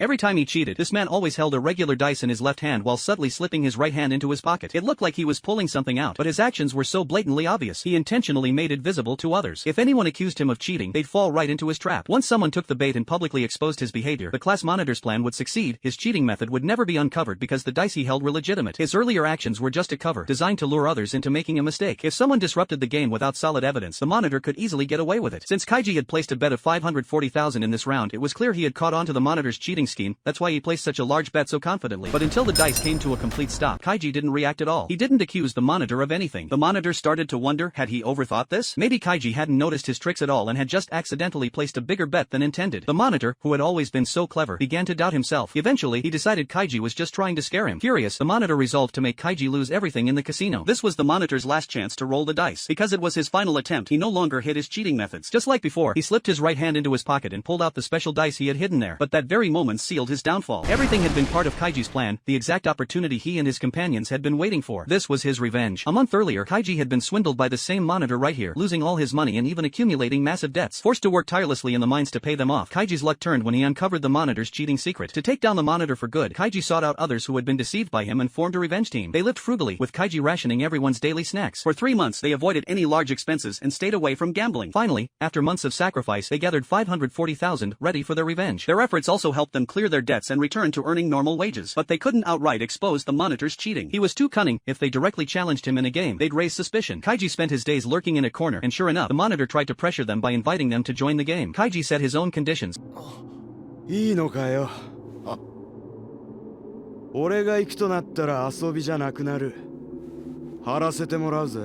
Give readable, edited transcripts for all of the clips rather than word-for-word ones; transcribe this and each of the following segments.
Every time he cheated, this man always held a regular dice in his left hand while subtly slipping his right hand into his pocket. It looked like he was pulling something out, but his actions were so blatantly obvious. He intentionally made it visible to others. If anyone accused him of cheating, they'd fall right into his trap. Once someone took the bait and publicly exposed his behavior, the class monitor's plan would succeed. His cheating method would never be uncovered because the dice he held were legitimate. His earlier actions were just a cover, designed to lure others into making a mistake. If someone disrupted the game without solid evidence, the monitor could easily get away with it. Since Kaiji had placed a bet of 540,000 in this round, it was clear he had caught on to the monitor's cheating scheme. That's why he placed such a large bet so confidently. But until the dice came to a complete stop, Kaiji didn't react at all. He didn't accuse the monitor of anything. The monitor started to wonder, had he overthought this? Maybe Kaiji hadn't noticed his tricks at all and had just accidentally placed a bigger bet than intended. The monitor, who had always been so clever, began to doubt himself. Eventually, he decided Kaiji was just trying to scare him. Furious, the monitor resolved to make Kaiji lose everything in the casino. This was the monitor's last chance to roll the dice. Because it was his final attempt, he no longer hid his cheating methods. Just like before, he slipped his right hand into his pocket and pulled out the special dice he had hidden there. But that very moment sealed his downfall. Everything had been part of Kaiji's plan, the exact opportunity he and his companions had been waiting for. This was his revenge. A month earlier, Kaiji had been swindled by the same monitor right here, losing all his money and even accumulating massive debts. Forced to work tirelessly in the mines to pay them off, Kaiji's luck turned when he uncovered the monitor's cheating secret. To take down the monitor for good, Kaiji sought out others who had been deceived by him and formed a revenge team. They lived frugally, with Kaiji rationing everyone's daily snacks. For 3 months, they avoided any large expenses and stayed away from gambling. Finally, after months of sacrifice, they gathered 540,000, ready for their revenge. Their efforts also helped them clear their debts and return to earning normal wages. But they couldn't outright expose the monitor's cheating. He was too cunning. If they directly challenged him in a game, they'd raise suspicion. Kaiji spent his days lurking in a corner, and sure enough, the monitor tried to pressure them by inviting them to join the game. Kaiji set his own conditions. いいのかよ。俺が行くとなったら遊びじゃなくなる。張らせてもらうぜ。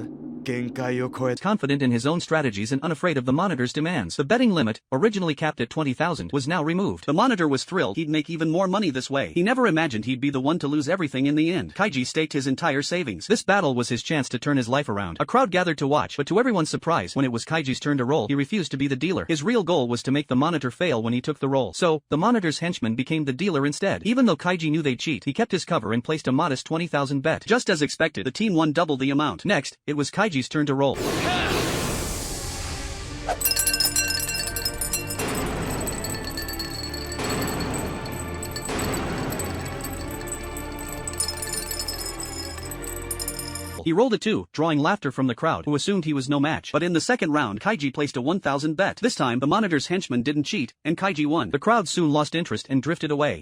Confident in his own strategies and unafraid of the monitor's demands. The betting limit, originally capped at 20,000, was now removed. The monitor was thrilled he'd make even more money this way. He never imagined he'd be the one to lose everything in the end. Kaiji staked his entire savings. This battle was his chance to turn his life around. A crowd gathered to watch, but to everyone's surprise, when it was Kaiji's turn to roll, he refused to be the dealer. His real goal was to make the monitor fail when he took the roll. So, the monitor's henchman became the dealer instead. Even though Kaiji knew they'd cheat, he kept his cover and placed a modest 20,000 bet. Just as expected, the team won double the amount. Next, it was Kaiji's turn to roll. He rolled a 2, drawing laughter from the crowd, who assumed he was no match. But in the second round, Kaiji placed a 1,000 bet. This time, the monitor's henchman didn't cheat, and Kaiji won. The crowd soon lost interest and drifted away.